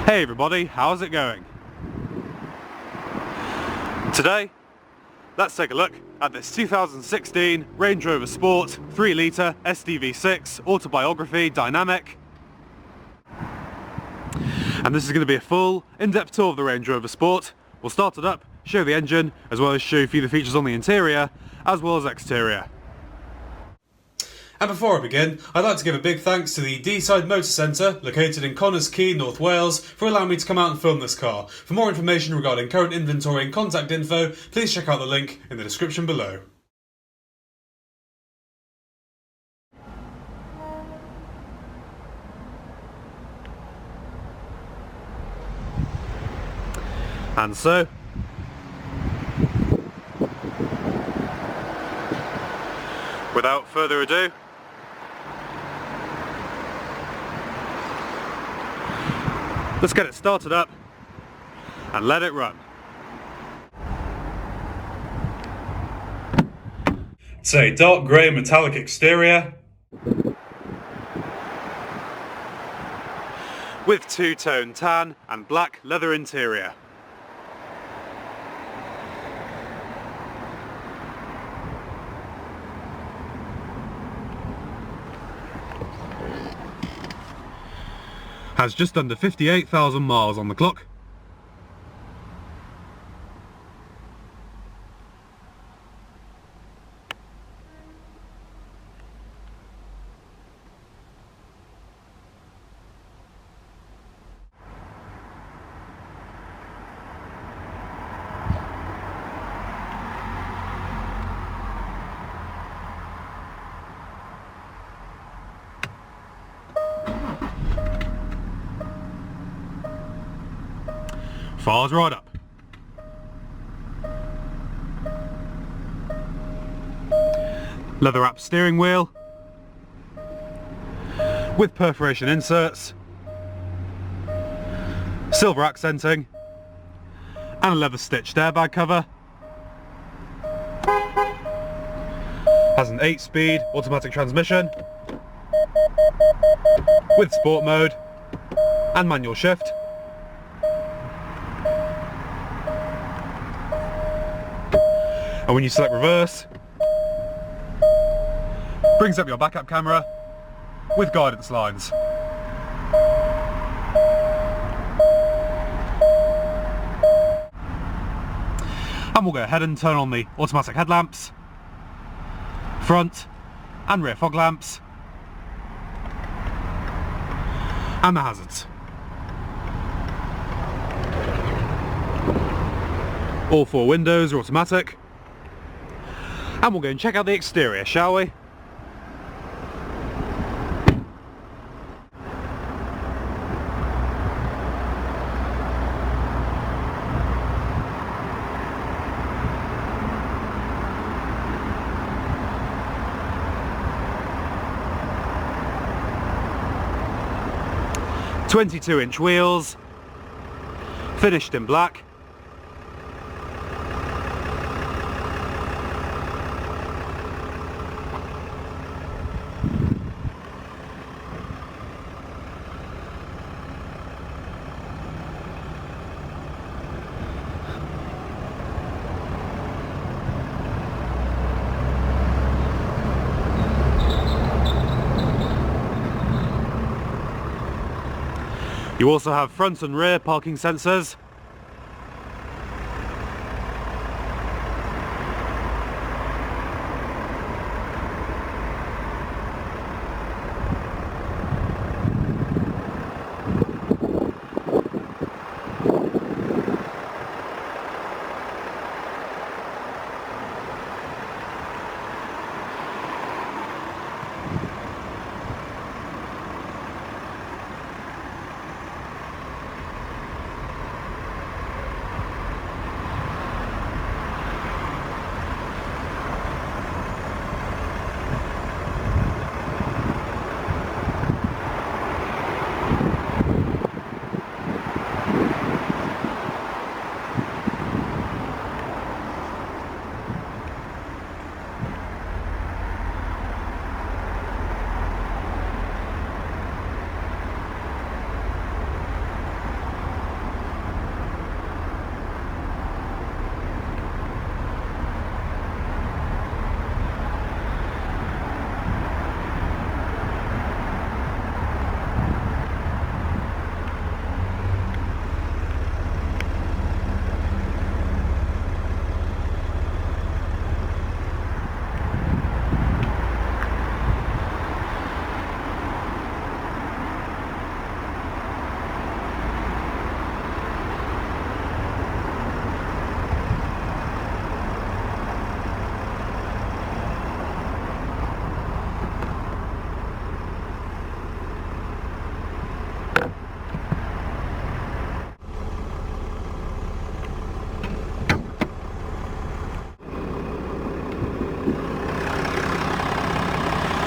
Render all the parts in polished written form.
Hey everybody, how's it going? Today, let's take a look at this 2016 Range Rover Sport 3 litre SDV6 Autobiography Dynamic. And this is going to be a full, in-depth tour of the Range Rover Sport. We'll start it up, show the engine, as well as show you the features on the interior, as well as exterior. And before I begin, I'd like to give a big thanks to the Deeside Motor Centre, located in Connors Quay, North Wales, for allowing me to come out and film this car. For more information regarding current inventory and contact info, please check out the link in the description below. And so, without further ado, let's get it started up and let it run. It's a dark grey metallic exterior with two-tone tan and black leather interior. Has just under 58,000 miles on the clock. Fires right up. Leather wrapped steering wheel with perforation inserts, silver accenting and a leather stitched airbag cover. Has an 8-speed automatic transmission with sport mode and manual shift. And when you select reverse, brings up your backup camera with guidance lines. And we'll go ahead and turn on the automatic headlamps, front and rear fog lamps, and the hazards. All 4 windows are automatic. And we'll go and check out the exterior, shall we? "22-inch wheels, finished in black. You also have front and rear parking sensors.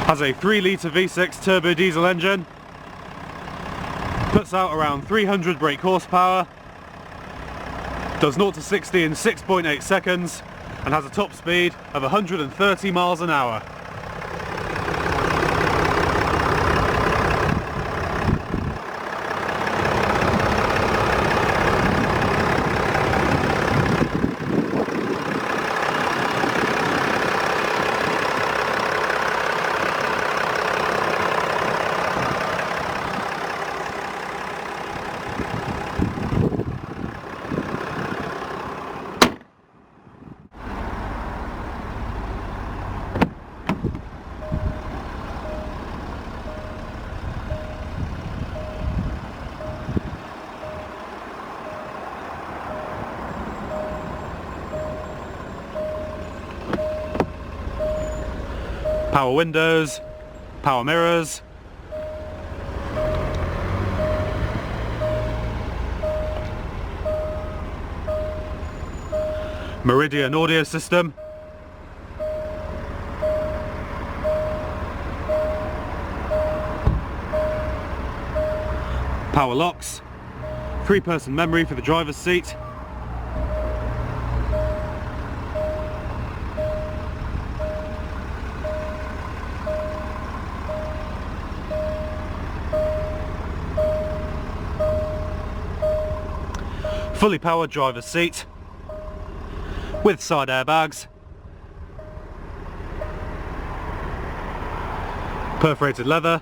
Has a 3-litre V6 turbo diesel engine, puts out around 300 brake horsepower, does 0 to 60 in 6.8 seconds, and has a top speed of 130 miles an hour. Power windows, power mirrors, Meridian audio system, power locks, 3-person memory for the driver's seat, fully powered driver's seat with side airbags, perforated leather,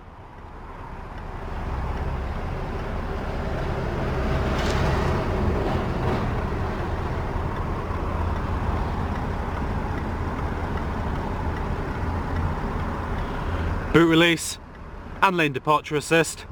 boot release and lane departure assist,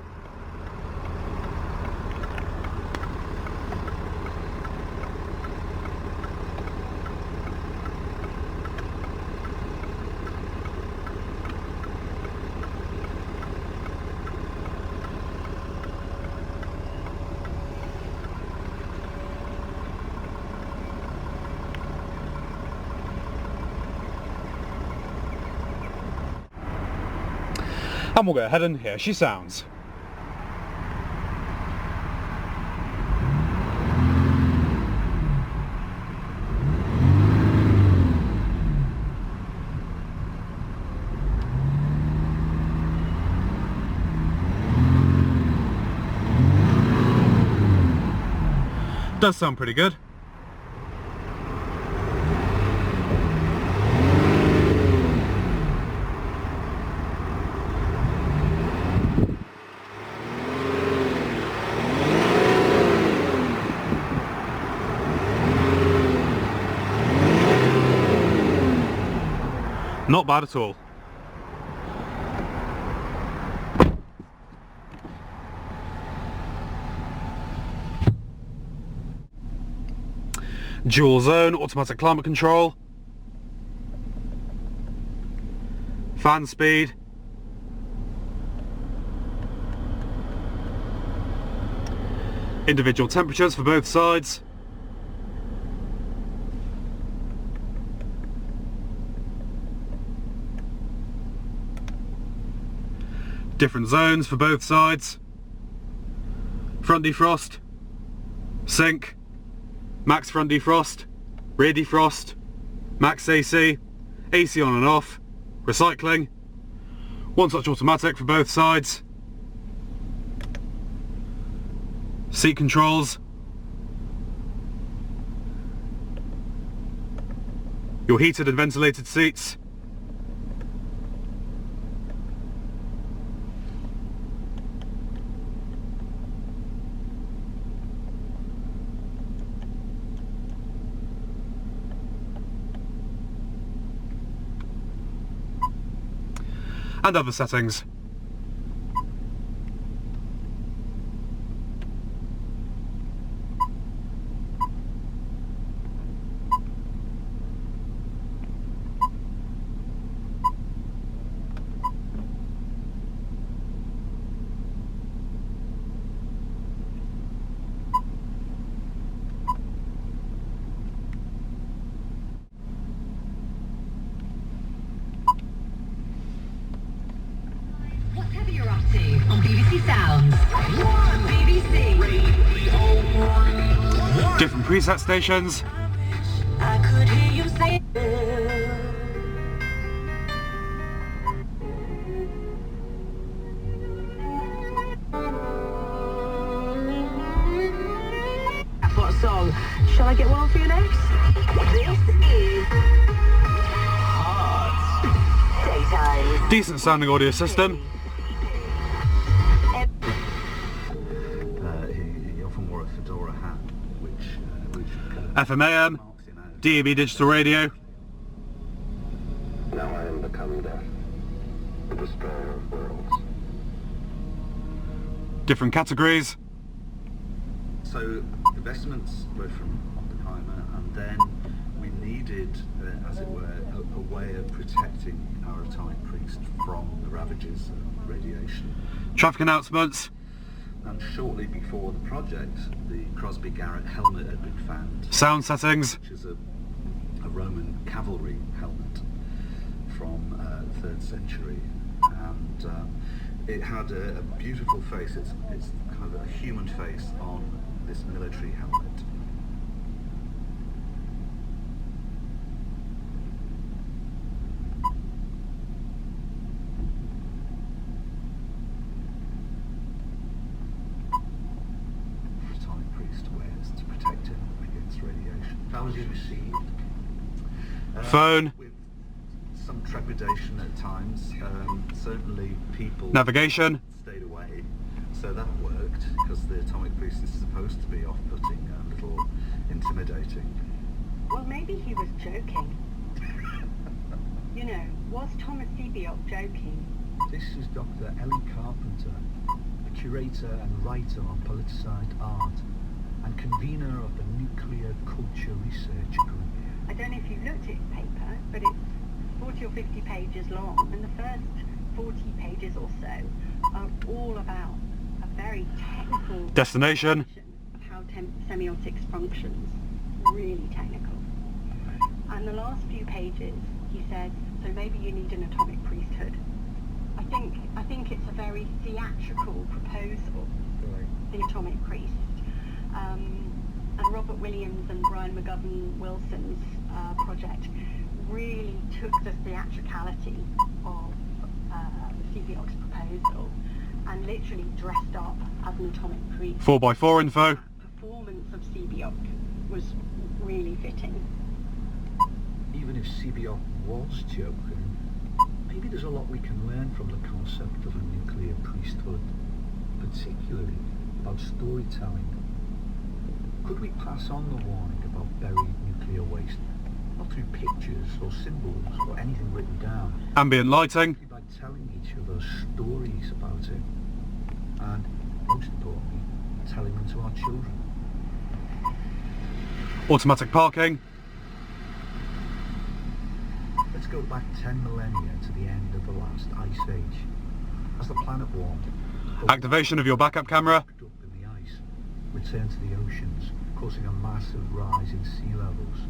and we'll go ahead and here she sounds. Does sound pretty good. Not bad at all. Dual zone automatic climate control, fan speed, individual temperatures for both sides, different zones for both sides, front defrost, sync, max front defrost, rear defrost, max AC, AC on and off, recycling, one touch automatic for both sides, seat controls, your heated and ventilated seats, and other settings. Different preset stations. I could hear you say what song? Shall I get one for you next? This is Hard Daytime. Decent sounding audio system. He often wore a fedora hat, which FM AM, DAB digital radio. Now I am become death, the destroyer of worlds. Different categories. So investments were from Oppenheimer, and then we needed, as it were, a way of protecting our atomic priest from the ravages of radiation. Traffic announcements. And shortly before the project, the Crosby Garrett helmet had been found, Sound settings. which is a Roman cavalry helmet from the 3rd century, and it had a beautiful face. It's kind of a human face on this military helmet. Atomic priest wears to protect him against radiation. How was he received? Phone. With some trepidation at times. Certainly people Navigation. stayed away, so that worked, because the atomic priest is supposed to be off-putting, a little intimidating. Well, maybe he was joking. You know, was Thomas Sebeok joking? This is Dr. Ellie Carpenter, a curator and writer on politicized art and convener of the Nuclear Culture Research Group. I don't know if you looked at his paper, but it's 40 or 50 pages long, and the first 40 pages or so are all about a very technical Destination. of how semiotics functions, really technical. And the last few pages, he says, so maybe you need an atomic priesthood. I think it's a very theatrical proposal, the atomic priest. And Robert Williams and Brian McGovern Wilson's project really took the theatricality of Sebeok's proposal and literally dressed up as an atomic priest. 4x4 info. The performance of Sebeok was really fitting. Even if Sebeok was joking, maybe there's a lot we can learn from the concept of a nuclear priesthood, particularly about storytelling. Could we pass on the warning about buried nuclear waste, not through pictures or symbols or anything written down, Ambient lighting. by telling each other stories about it, and most importantly, telling them to our children? Automatic parking. Let's go back 10 millennia to the end of the last ice age. As the planet warmed, Activation of your backup camera. up in the ice, returned to the oceans, causing a massive rise in sea levels.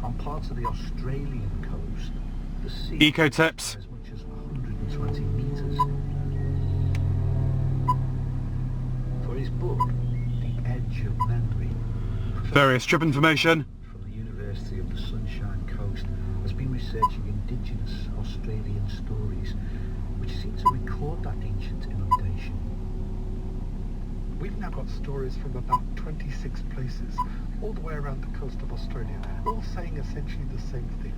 On parts of the Australian coast, the sea Eco tips. as much as 120 meters. For his book, The Edge of Memory, Various trip information. from the University of the Sunshine Coast has been researching indigenous Australian stories which seem to record that ancient inundation. We've now got stories from about 26 places, all the way around the coast of Australia, all saying essentially the same thing.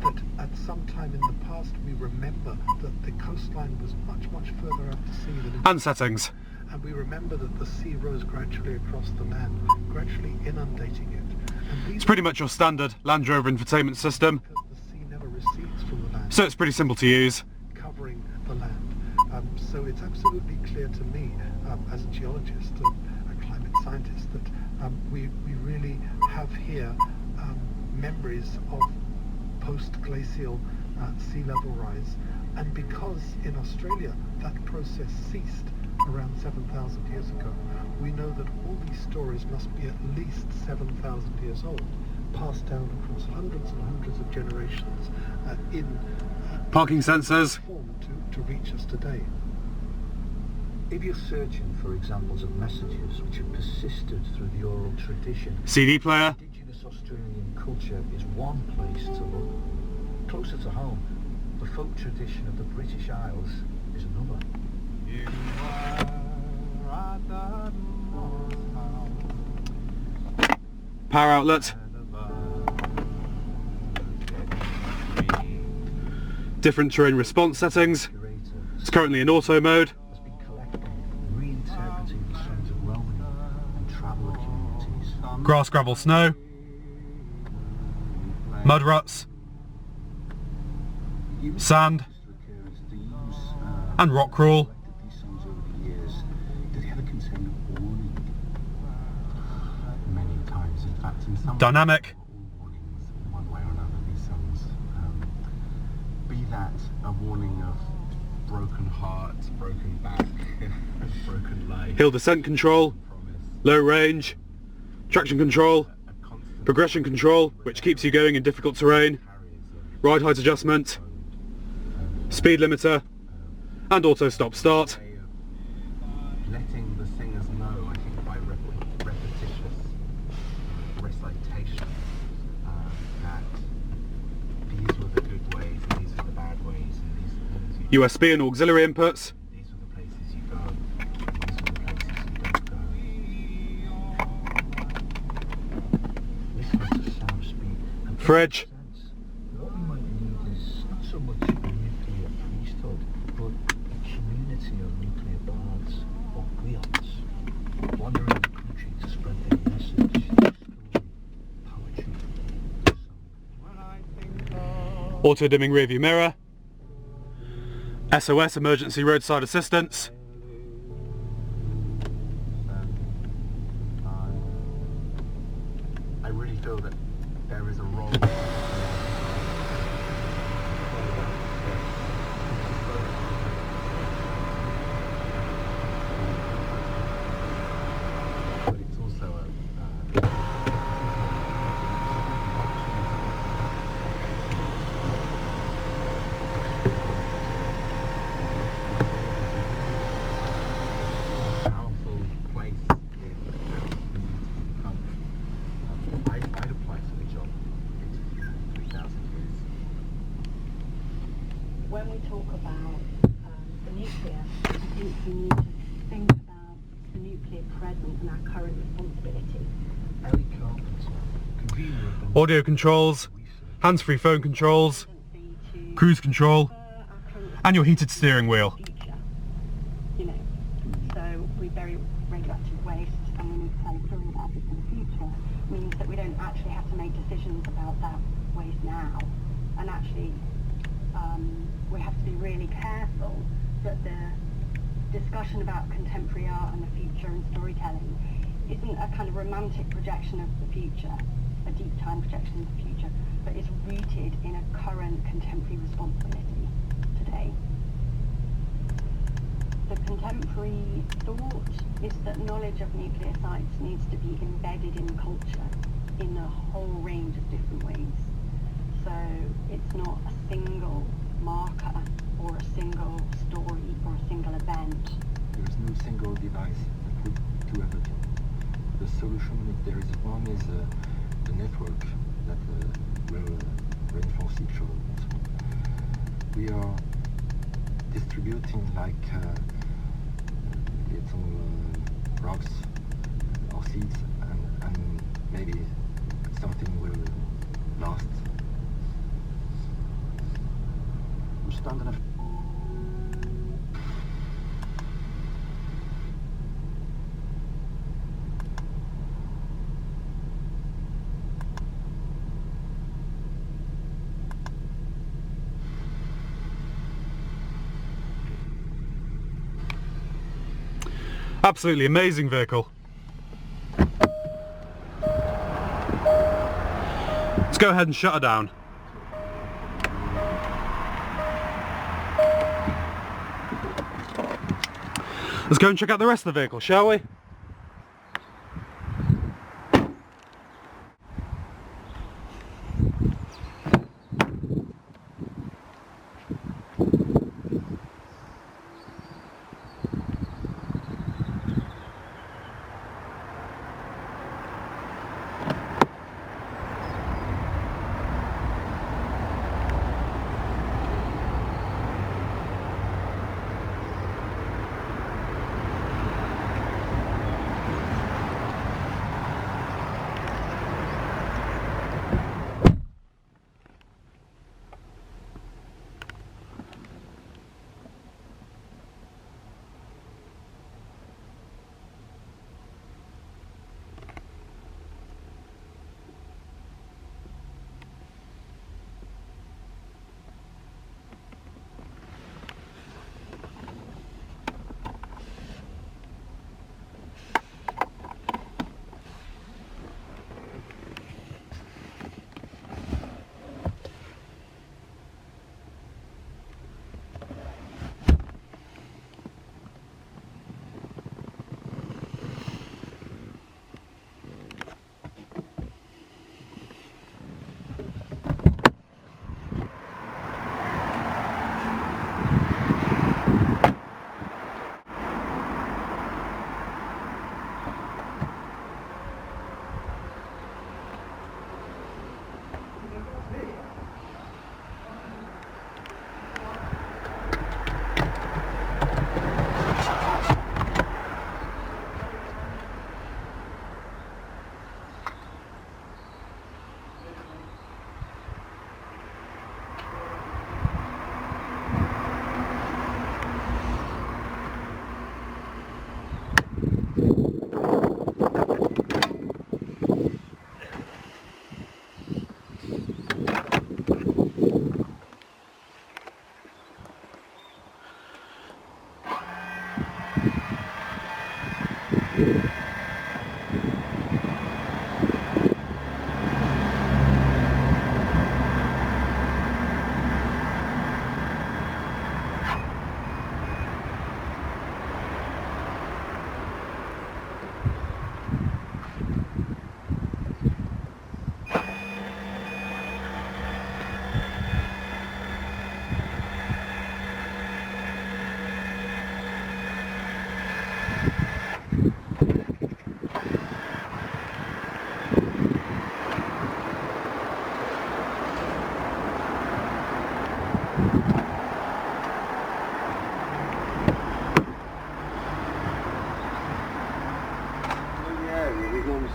That at some time in the past we remember that the coastline was much, much further out to sea than And settings. and we remember that the sea rose gradually across the land, gradually inundating it. And these It's pretty much your standard Land Rover infotainment system, because the sea never recedes from the land, so it's pretty simple to use. covering the land. So it's absolutely clear to me, as a geologist and a climate scientist, that we really have here memories of post-glacial sea level rise. And because in Australia that process ceased around 7,000 years ago, we know that all these stories must be at least 7,000 years old, passed down across hundreds and hundreds of generations in Parking sensors. form to reach us today. If you're searching for examples of messages which have persisted through the oral tradition, CD player. Indigenous Australian culture is one place to look. Closer to home, the folk tradition of the British Isles is another. Power outlet. Different terrain response settings. It's currently in auto mode. Has been collecting, reinterpreting the songs of Roman and traveller communities. Grass, gravel, snow. Mud ruts. Sand. And rock crawl. These songs over the years, do they ever contain a warning? Many times, in fact, in some Dynamic. all warnings, one way or another, these songs. Be that a warning of broken heart, broken back, broken life, Hill descent control. promise, Low range. Traction control. a constant Progression control, which keeps you going in difficult terrain. carriers of Ride height adjustment. Speed limiter. And auto stop start. way of letting the singers know, I think, by repetitious recitation, that these were the good ways and these were the bad ways, and these were the things you USB and auxiliary inputs. these were the places you go, and these were the places you don't go. Listen to sound speed. And Fridge. what we might need is not so much a nuclear priesthood, but a community of nuclear bards or griots, wandering the country to spread their message, story, poetry, song. Auto dimming rearview mirror. SOS emergency roadside assistance. I really feel that there is a role. But it's also a powerful place I'd apply for the job in 3,000 years. When we talk about the nuclear, I think we need to think about the nuclear present and our current responsibility. Ellie Carpenter, convener of the Audio controls. Hands-free phone controls. To Cruise control. our current And your heated steering wheel. future, you know. So we bury radioactive waste and we need to tell a story about it in the future means that we don't actually have to make decisions about that waste now. And actually, we have to be really careful that the discussion about contemporary art and the future and storytelling isn't a kind of romantic projection of the future, a deep time projection of the future, but is rooted in a current contemporary responsibility today. The contemporary thought is that knowledge of nuclear sites needs to be embedded in culture in a whole range of different ways. So it's not a single marker or a single story or a single event. There is no single device that would do everything. The solution, if there is one, is the network that will reinforce each other. We are distributing like little rocks or seeds, and maybe something will last. Absolutely amazing vehicle. Let's go ahead and shut her down. Let's go and check out the rest of the vehicle, shall we?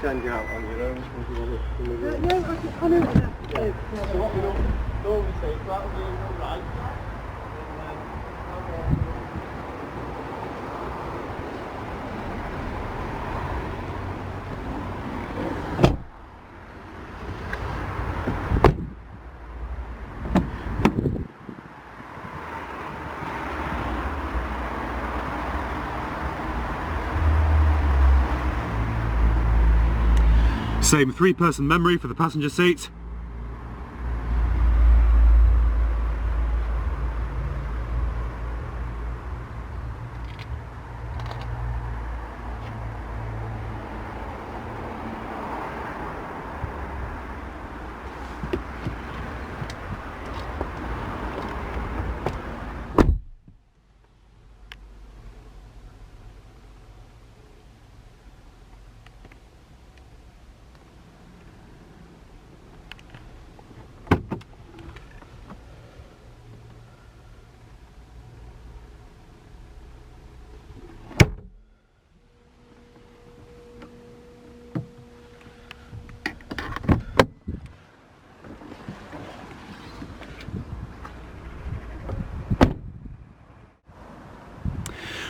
send you out on your own. Yeah, I can come in. So what we normally say, so that'll be all right. Same 3-person memory for the passenger seat.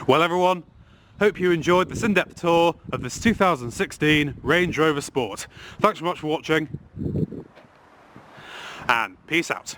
Well everyone, hope you enjoyed this in-depth tour of this 2016 Range Rover Sport. Thanks so much for watching, and peace out.